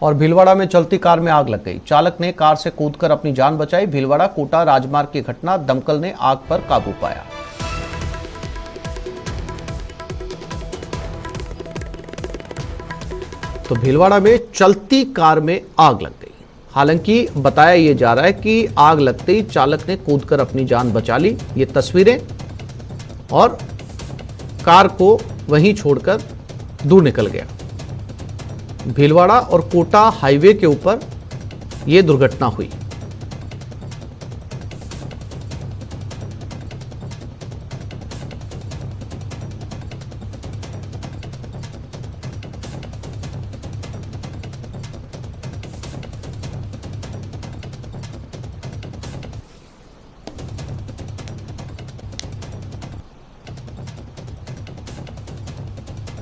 और भीलवाड़ा में चलती कार में आग लग गई। चालक ने कार से कूदकर अपनी जान बचाई। भीलवाड़ा कोटा राजमार्ग की घटना, दमकल ने आग पर काबू पाया। तो भीलवाड़ा में चलती कार में आग लग गई। हालांकि बताया यह जा रहा है कि आग लगते ही चालक ने कूदकर अपनी जान बचा ली। ये तस्वीरें, और कार को वहीं छोड़कर दूर निकल गया। भीलवाड़ा और कोटा हाईवे के ऊपर यह दुर्घटना हुई।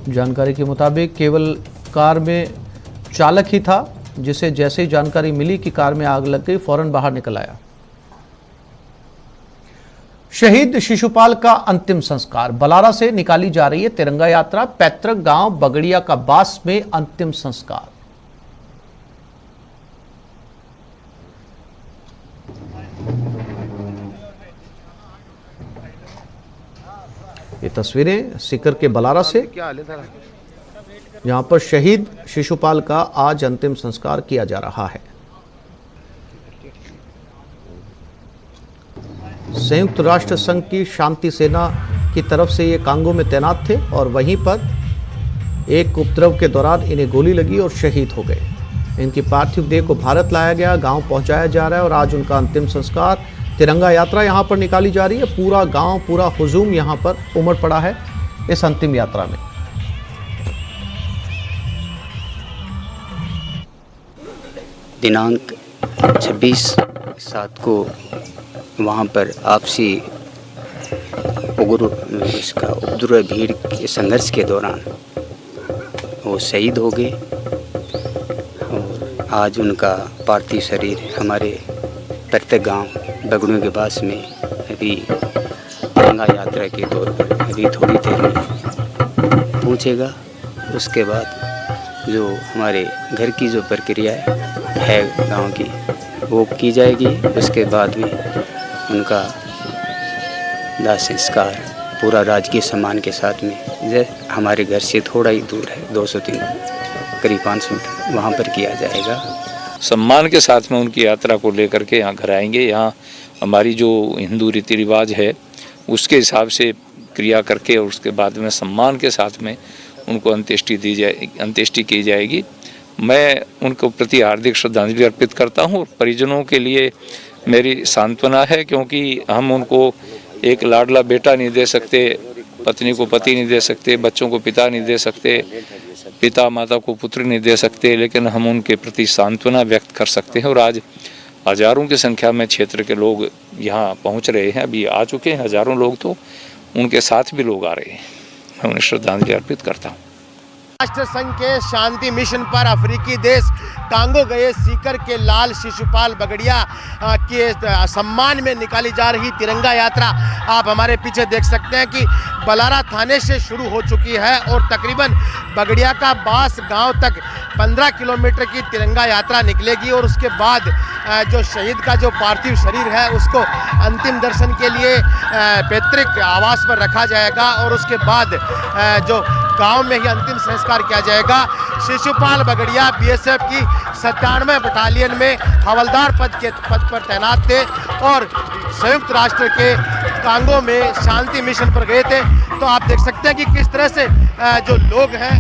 जानकारी के मुताबिक केवल कार में चालक ही था, जिसे जैसे ही जानकारी मिली कि कार में आग लग गई, फौरन बाहर निकल आया। शहीद शिशुपाल का अंतिम संस्कार, बलारा से निकाली जा रही है तिरंगा यात्रा। पैतृक गांव बगड़िया का बास में अंतिम संस्कार। ये तस्वीरें सीकर के बलारा से, जहां पर शहीद शिशुपाल का आज अंतिम संस्कार किया जा रहा है। संयुक्त राष्ट्र संघ की शांति सेना की तरफ से ये कांगो में तैनात थे और वहीं पर एक उपद्रव के दौरान इन्हें गोली लगी और शहीद हो गए। इनकी पार्थिव देह को भारत लाया गया, गांव पहुंचाया जा रहा है और आज उनका अंतिम संस्कार। तिरंगा यात्रा यहां पर निकाली जा रही है। पूरा गांव, पूरा हुजूम यहां पर उमड़ पड़ा है इस अंतिम यात्रा में। दिनांक 26/7 को वहां पर आपसी उपद्रव भीड़ के संघर्ष के दौरान वो शहीद हो गए और आज उनका पार्थिव शरीर हमारे प्रत्येक गांव बगड़ियों के पास में अभी तिरंगा यात्रा के तौर पर अभी थोड़ी देर में पहुंचेगा। उसके बाद जो हमारे घर की जो प्रक्रिया है गांव की, वो की जाएगी। उसके बाद में उनका दाह संस्कार पूरा राजकीय सम्मान के साथ में हमारे घर से थोड़ा ही दूर है, 203 करीब 500 मीटर, वहाँ पर किया जाएगा। सम्मान के साथ में उनकी यात्रा को लेकर के यहाँ घर आएंगे। यहाँ हमारी जो हिंदू रीति रिवाज है उसके हिसाब से क्रिया करके और उसके बाद में सम्मान के साथ में उनको अंत्येष्टि की जाएगी। मैं उनको प्रति हार्दिक श्रद्धांजलि अर्पित करता हूँ। परिजनों के लिए मेरी सांत्वना है, क्योंकि हम उनको एक लाडला बेटा नहीं दे सकते, पत्नी को पति नहीं दे सकते, बच्चों को पिता नहीं दे सकते, पिता माता को पुत्र नहीं दे सकते, लेकिन हम उनके प्रति सांत्वना व्यक्त कर सकते हैं। और आज हजारों की संख्या में क्षेत्र के लोग यहाँ पहुँच रहे हैं, अभी आ चुके हैं हजारों लोग, तो उनके साथ भी लोग आ रहे हैं। मैं उन्हें श्रद्धांजलि अर्पित करता हूँ। राष्ट्र संघ के शांति मिशन पर अफ्रीकी देश कांगो गए सीकर के लाल शिशुपाल बगड़िया के सम्मान में निकाली जा रही तिरंगा यात्रा आप हमारे पीछे देख सकते हैं कि बलारा थाने से शुरू हो चुकी है और तकरीबन बगड़िया का बास गांव तक 15 किलोमीटर की तिरंगा यात्रा निकलेगी और उसके बाद जो शहीद का जो पार्थिव शरीर है उसको अंतिम दर्शन के लिए पैतृक आवास पर रखा जाएगा और उसके बाद जो गांव में ही अंतिम संस्कार किया जाएगा। शिशुपाल बगड़िया बीएसएफ की 97 बटालियन में हवलदार पद पर तैनात थे और संयुक्त राष्ट्र के कांगो में शांति मिशन पर गए थे। तो आप देख सकते हैं कि किस तरह से जो लोग हैं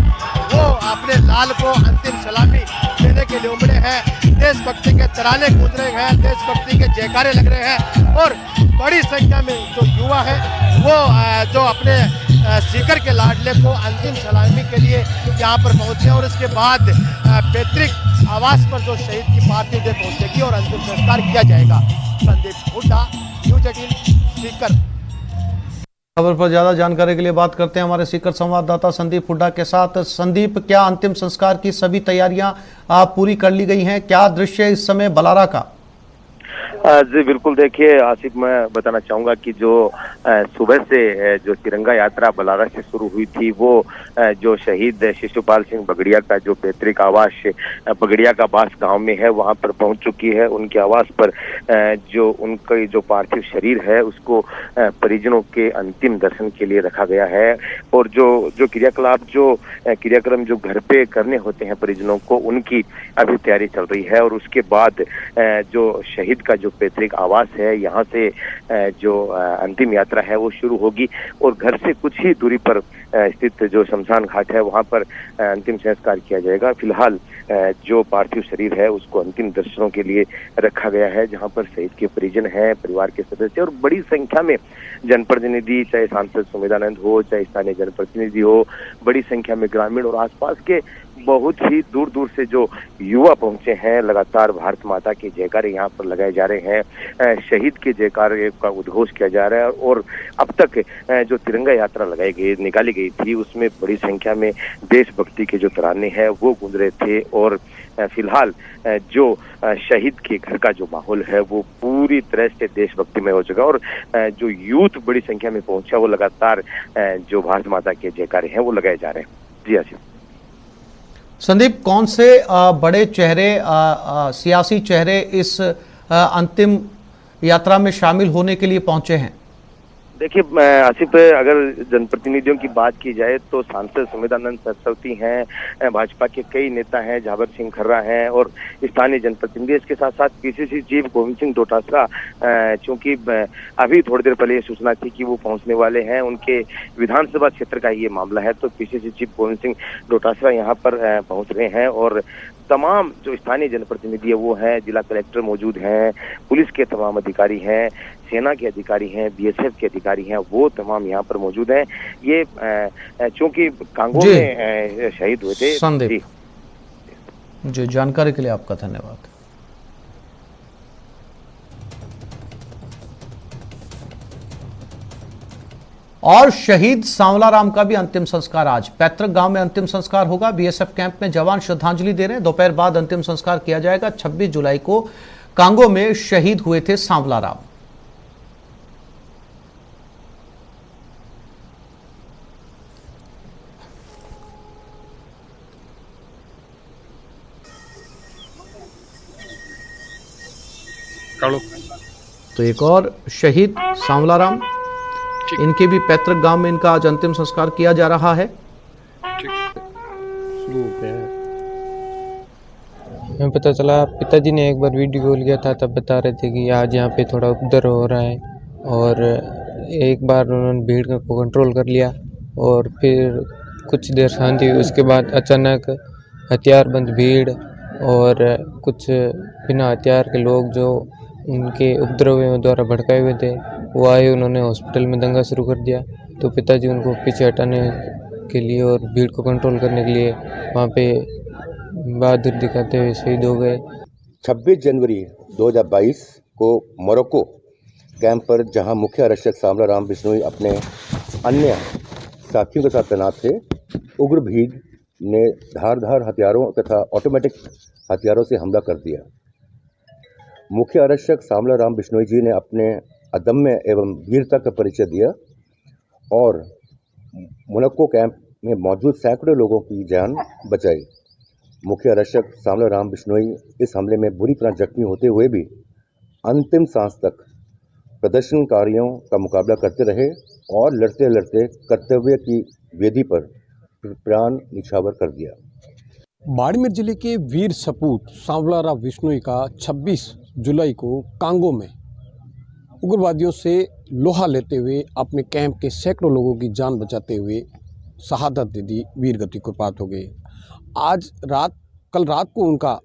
वो अपने लाल को अंतिम सलामी देने के लिए उमड़े हैं। देशभक्ति के तराने गूंज रहे हैं, देशभक्ति के जयकारे लग रहे हैं और बड़ी संख्या में जो युवा है वो जो अपने सीकर के लाडले को अंतिम सलामी के लिए यहाँ पर पहुँचे और इसके बाद पैतृक आवास पर जो शहीद की पार्थिव देह पहुँचेगी और अंतिम संस्कार किया जाएगा। संदीप हुड्डा, न्यूज़ 18 सीकर। खबर पर ज्यादा जानकारी के लिए बात करते हैं हमारे सीकर संवाददाता संदीप हुड्डा के साथ। संदीप, क्या अंतिम संस्कार की सभी तैयारियां पूरी कर ली गई हैं? क्या दृश्य इस समय बलारा का? जी बिल्कुल, देखिए आसिफ, मैं बताना चाहूँगा कि जो सुबह से जो तिरंगा यात्रा बलारा से शुरू हुई थी, वो जो शहीद शिशुपाल सिंह बगड़िया का जो पैतृक आवास बगड़िया का बास गांव में है, वहां पर पहुंच चुकी है। उनके आवास पर जो उनका जो पार्थिव शरीर है उसको परिजनों के अंतिम दर्शन के लिए रखा गया है। और जो क्रियाक्रम जो घर पे करने होते हैं परिजनों को, उनकी अभी तैयारी चल रही है। और उसके बाद जो शहीद का जो पैतृक आवास है, यहाँ से जो अंतिम यात्रा है वो शुरू होगी और घर से कुछ ही दूरी पर स्थित जो शमशान घाट है वहाँ पर अंतिम संस्कार किया जाएगा। फिलहाल जो पार्थिव शरीर है उसको अंतिम दर्शनों के लिए रखा गया है, जहाँ पर शहीद के परिजन हैं, परिवार के सदस्य और बड़ी संख्या में जनप्रतिनिधि, चाहे सांसद सुमेधानंद हो, चाहे स्थानीय जनप्रतिनिधि हो, बड़ी संख्या में ग्रामीण और आसपास के बहुत ही दूर दूर से जो युवा पहुंचे हैं। लगातार भारत माता के जयकारे यहाँ पर लगाए जा रहे हैं, शहीद के जयकारे का उद्घोष किया जा रहा है। और अब तक जो तिरंगा यात्रा निकाली गई थी उसमें बड़ी संख्या में देशभक्ति के जो तराने हैं वो गूंज रहे थे। और फिलहाल जो शहीद के घर का जो माहौल है वो पूरी तरह से देशभक्ति में हो चुका। और जो यूथ बड़ी संख्या में पहुंचा, वो लगातार जो भारत माता के जयकारे हैं वो लगाए जा रहे हैं। जी आसिफ। संदीप, कौन से बड़े चेहरे, सियासी चेहरे इस अंतिम यात्रा में शामिल होने के लिए पहुंचे हैं? देखिए आसिफ, अगर जनप्रतिनिधियों की बात की जाए तो सांसद सुमेधानंद सरस्वती हैं, भाजपा के कई नेता हैं, झावर सिंह खर्रा हैं और स्थानीय जनप्रतिनिधि। इसके साथ साथ पीसीसी चीफ गोविंद सिंह डोटासरा, चूंकि अभी थोड़ी देर पहले ये सूचना थी कि वो पहुंचने वाले हैं, उनके विधानसभा क्षेत्र का ये मामला है, तो पीसीसी चीफ गोविंद सिंह डोटासरा यहाँ पर पहुंच रहे हैं। और तमाम जो स्थानीय जनप्रतिनिधि है वो हैं, जिला कलेक्टर मौजूद हैं, पुलिस के तमाम अधिकारी हैं, सेना के अधिकारी हैं, बीएसएफ के अधिकारी हैं, वो तमाम यहाँ पर मौजूद हैं। ये चूंकि कांगो में शहीद हुए थे। संदीप जी, जानकारी के लिए आपका धन्यवाद। और शहीद सांवला राम का भी अंतिम संस्कार आज पैतृक गांव में अंतिम संस्कार होगा। बीएसएफ कैंप में जवान श्रद्धांजलि दे रहे हैं। दोपहर बाद अंतिम संस्कार किया जाएगा। 26 जुलाई को कांगो में शहीद हुए थे सांवला राम। तो एक और शहीद सांवला राम, इनके भी पैतृक गांव में इनका आज अंतिम संस्कार किया जा रहा है। हमें पता चला, पिताजी ने एक बार वीडियो कॉल किया था, तब बता रहे थे कि आज यहाँ पे थोड़ा उपद्रव हो रहा है। और एक बार उन्होंने भीड़ को कंट्रोल कर लिया और फिर कुछ देर शांति हुई। उसके बाद अचानक हथियारबंद भीड़ और कुछ बिना हथियार के लोग जो उनके उपद्रवियों द्वारा भड़काए हुए थे वो आए, उन्होंने हॉस्पिटल में दंगा शुरू कर दिया। तो पिताजी उनको पीछे हटाने के लिए और भीड़ को कंट्रोल करने के लिए वहाँ पे बहादुर दिखाते हुए शहीद हो गए। 26 जनवरी 2022 को मोरक्को कैंप पर, जहां मुख्य आरक्षक सांवला राम बिश्नोई अपने अन्य साथियों के साथ तैनात थे, उग्र भीड़ ने धारदार हथियारों तथा ऑटोमेटिक हथियारों से हमला कर दिया। मुख्य आरक्षक सांवला राम बिश्नोई जी ने अपने अदम्य एवं वीरता का परिचय दिया और मोरक्को कैंप में मौजूद सैकड़ों लोगों की जान बचाई। मुख्य आरक्षक सांवला राम बिश्नोई इस हमले में बुरी तरह जख्मी होते हुए भी अंतिम सांस तक प्रदर्शनकारियों का मुकाबला करते रहे और लड़ते लड़ते कर्तव्य की वेदी पर प्राण निछावर कर दिया। बाड़मेर जिले के वीर सपूत सांवला राम बिश्नोई का 26 जुलाई को कांगो में उग्रवादियों से लोहा लेते हुए अपने कैंप के सैकड़ों लोगों की जान बचाते हुए शहादत दे दी, वीर गति को प्राप्त हो गए। कल रात को उनका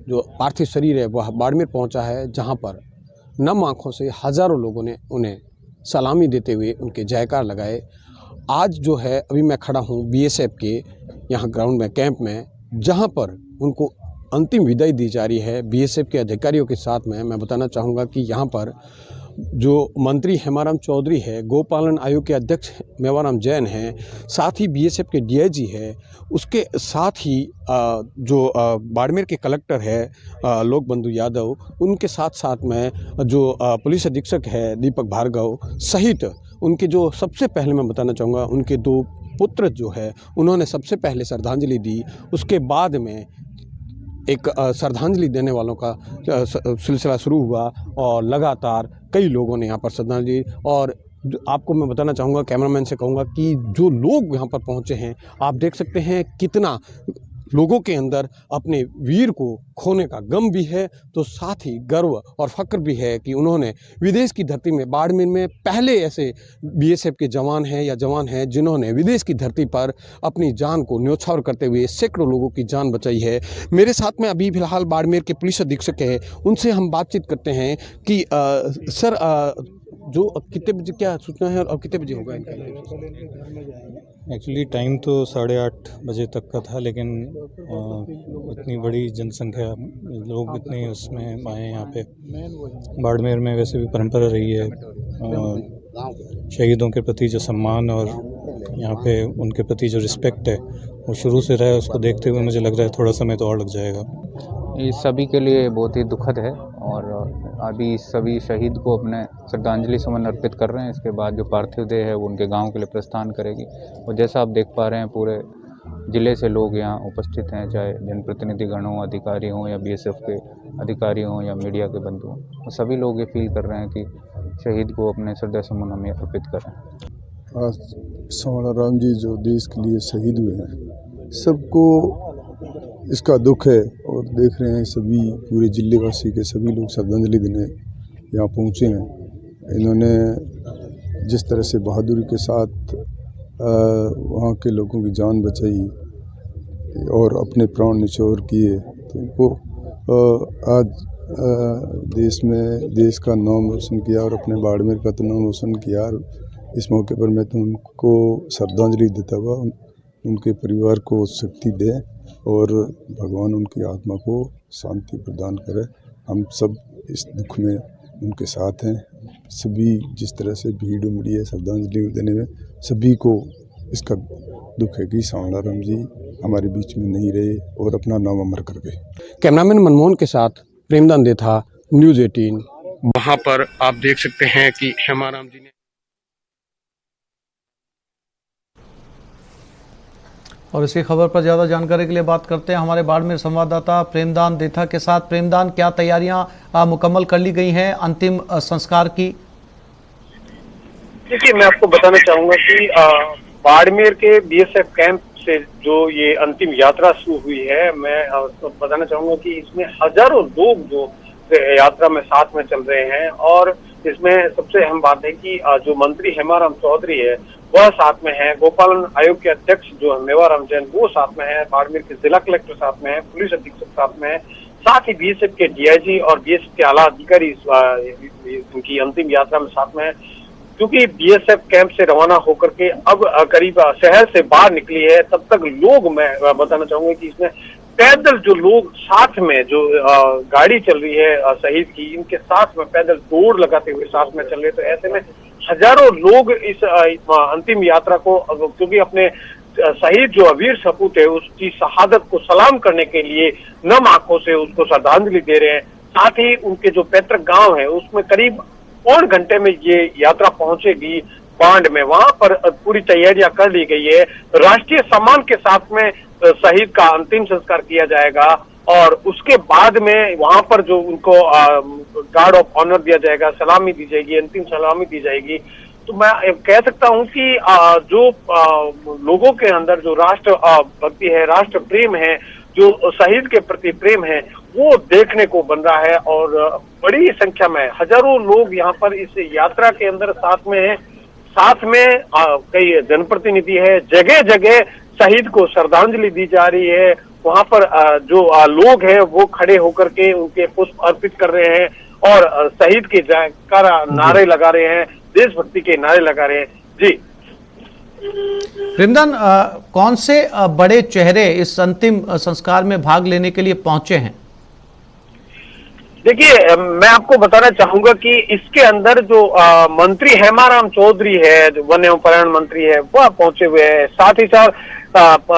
जो पार्थिव शरीर है वह बाड़मेर पहुंचा है, जहां पर नम आंखों से हज़ारों लोगों ने उन्हें सलामी देते हुए उनके जयकार लगाए। आज जो है, अभी मैं खड़ा हूं बीएसएफ के यहाँ ग्राउंड में, कैंप में, जहां पर उनको अंतिम विदाई दी जा रही है बीएसएफ के अधिकारियों के साथ में। मैं बताना चाहूँगा कि यहाँ पर जो मंत्री हेमाराम चौधरी है, गोपालन आयोग के अध्यक्ष मेवाराम जैन हैं, साथ ही बीएसएफ के डीआईजी है, उसके साथ ही जो बाड़मेर के कलेक्टर है लोक बंधु यादव, उनके साथ साथ में जो पुलिस अधीक्षक है दीपक भार्गव सहित उनके जो सबसे पहले मैं बताना चाहूँगा उनके 2 पुत्र जो है उन्होंने सबसे पहले श्रद्धांजलि दी। उसके बाद में एक श्रद्धांजलि देने वालों का सिलसिला शुरू हुआ और लगातार कई लोगों ने यहाँ पर श्रद्धांजलि। और आपको मैं बताना चाहूँगा, कैमरामैन से कहूँगा कि जो लोग यहाँ पर पहुँचे हैं, आप देख सकते हैं कितना लोगों के अंदर अपने वीर को खोने का गम भी है, तो साथ ही गर्व और फक्र भी है कि उन्होंने विदेश की धरती में, बाड़मेर में पहले ऐसे बीएसएफ के जवान हैं जिन्होंने विदेश की धरती पर अपनी जान को न्यौछावर करते हुए सैकड़ों लोगों की जान बचाई है। मेरे साथ में अभी फिलहाल बाड़मेर के पुलिस अधीक्षक हैं, उनसे हम बातचीत करते हैं कि सर जो कितने बजे क्या सूचना है और कितने बजे होगा इनका? एक्चुअली टाइम तो 8:30 बजे तक का था, लेकिन इतनी बड़ी जनसंख्या, लोग इतने उसमें आए यहाँ पे। बाड़मेर में वैसे भी परंपरा रही है शहीदों के प्रति जो सम्मान और यहाँ पे उनके प्रति जो रिस्पेक्ट है वो शुरू से रहा है। उसको देखते हुए मुझे लग रहा है थोड़ा समय तो और लग जाएगा। ये सभी के लिए बहुत ही दुखद है और अभी सभी शहीद को अपने श्रद्धांजलि सुमन अर्पित कर रहे हैं। इसके बाद जो पार्थिव देह है वो उनके गांव के लिए प्रस्थान करेगी। और जैसा आप देख पा रहे हैं पूरे ज़िले से लोग यहाँ उपस्थित हैं, चाहे जनप्रतिनिधिगण हों, अधिकारी हों या बीएसएफ के अधिकारी हों या मीडिया के बंधु हों, तो सभी लोग ये फील कर रहे हैं कि शहीद को अपने श्रद्धा सुमन हमें अर्पित करें। आज सांवलाराम जी जो देश के लिए शहीद हुए हैं, सबको इसका दुख है और देख रहे हैं सभी पूरे जिले वासी के सभी लोग श्रद्धांजलि देने यहाँ पहुँचे हैं। इन्होंने जिस तरह से बहादुरी के साथ वहाँ के लोगों की जान बचाई और अपने प्राण निछोड़ किए, तो उनको आज देश में देश का नाम रोशन किया और अपने बाड़मेर का तो नाम रोशन किया। इस मौके पर मैं तो उनको श्रद्धांजलि देता हुआ उनके परिवार को शक्ति दे और भगवान उनकी आत्मा को शांति प्रदान करे। हम सब इस दुख में उनके साथ हैं। सभी जिस तरह से भीड़ उमड़ी है श्रद्धांजलि देने में, सभी को इसका दुख है कि सांवलाराम जी हमारे बीच में नहीं रहे और अपना नाम अमर कर गए। कैमरामैन मनमोहन के साथ प्रेमदान देथा, न्यूज़ 18। वहाँ पर आप देख सकते हैं कि हेमाराम जी ने और इसी खबर पर ज़्यादा जानकारी के लिए बात करते हैं हमारे बाड़मेर संवाददाता प्रेमदान देथा के साथ। प्रेमदान, क्या तैयारियां मुकम्मल कर ली गई हैं अंतिम संस्कार की? देखिए, मैं आपको बताना चाहूंगा कि बाड़मेर के बीएसएफ कैंप से जो ये अंतिम यात्रा शुरू हुई है, मैं बताना चाहूंगा कि इसमें हजारों लोग जो यात्रा में साथ में चल रहे हैं। और इसमें सबसे अहम बात है कि जो मंत्री हेमाराम चौधरी है वह साथ में है, गोपालन आयोग के अध्यक्ष जो मेवाराम जैन वो साथ में है, बाड़मेर के जिला कलेक्टर साथ में है, पुलिस अधीक्षक साथ में है, साथ ही बीएसएफ के डीआईजी और बीएसएफ के आला अधिकारी उनकी अंतिम यात्रा में साथ में है। क्योंकि बीएसएफ कैंप से रवाना होकर के अब करीब शहर से बाहर निकली है, तब तक लोग, मैं बताना चाहूंगा कि इसमें पैदल जो लोग साथ में, जो गाड़ी चल रही है शहीद की, इनके साथ में पैदल दौड़ लगाते हुए साथ में चल रहे। तो ऐसे में हजारों लोग इस अंतिम यात्रा को, क्योंकि अपने शहीद जो वीर सपूत है उसकी शहादत को सलाम करने के लिए नम आंखों से उसको श्रद्धांजलि दे रहे हैं। साथ ही उनके जो पैतृक गांव है उसमें करीब 1 घंटे में ये यात्रा पहुंचेगी बांड में। वहां पर पूरी तैयारियां कर ली गई है। राष्ट्रीय सम्मान के साथ में शहीद का अंतिम संस्कार किया जाएगा और उसके बाद में वहां पर जो उनको गार्ड ऑफ ऑनर दिया जाएगा, सलामी दी जाएगी, अंतिम सलामी दी जाएगी। तो मैं कह सकता हूं कि जो लोगों के अंदर जो राष्ट्र भक्ति है, राष्ट्र प्रेम है, जो शहीद के प्रति प्रेम है, वो देखने को बन रहा है। और बड़ी संख्या में हजारों लोग यहाँ पर इस यात्रा के अंदर साथ में है। साथ में कई जनप्रतिनिधि है, जगह जगह शहीद को श्रद्धांजलि दी जा रही है। वहां पर जो लोग हैं वो खड़े होकर के उनके पुष्प अर्पित कर रहे हैं और शहीद के जयकारा नारे लगा रहे हैं, देशभक्ति के नारे लगा रहे हैं। जी प्रेमदान, कौन से बड़े चेहरे इस अंतिम संस्कार में भाग लेने के लिए पहुंचे हैं? देखिए, मैं आपको बताना चाहूंगा कि इसके अंदर जो मंत्री हेमाराम चौधरी है, जो वन एवं पर्यावरण मंत्री है, वह पहुंचे हुए हैं। साथ ही साथ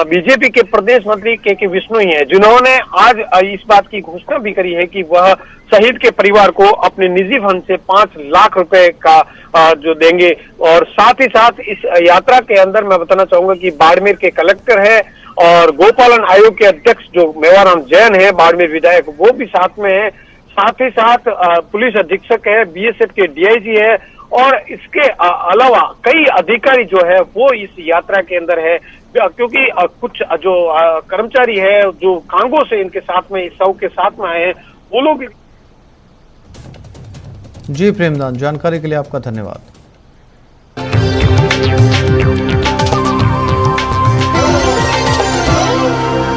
बीजेपी के प्रदेश मंत्री के विश्नोई हैं, जिन्होंने आज इस बात की घोषणा भी करी है कि वह शहीद के परिवार को अपने निजी फंड से 5 लाख रुपए का जो देंगे। और साथ ही साथ इस यात्रा के अंदर मैं बताना चाहूंगा कि बाड़मेर के कलेक्टर है और गोपालन आयोग के अध्यक्ष जो मेवाराम जैन है, बाड़मेर विधायक, वो भी साथ में है। साथ ही साथ पुलिस अधीक्षक है, बीएसएफ के डीआईजी है और इसके अलावा कई अधिकारी जो है वो इस यात्रा के अंदर है, क्योंकि कुछ जो कर्मचारी है जो कांगो से इनके साथ में, इस शव के साथ में आए हैं, वो लोग। जी प्रेमदान, जानकारी के लिए आपका धन्यवाद।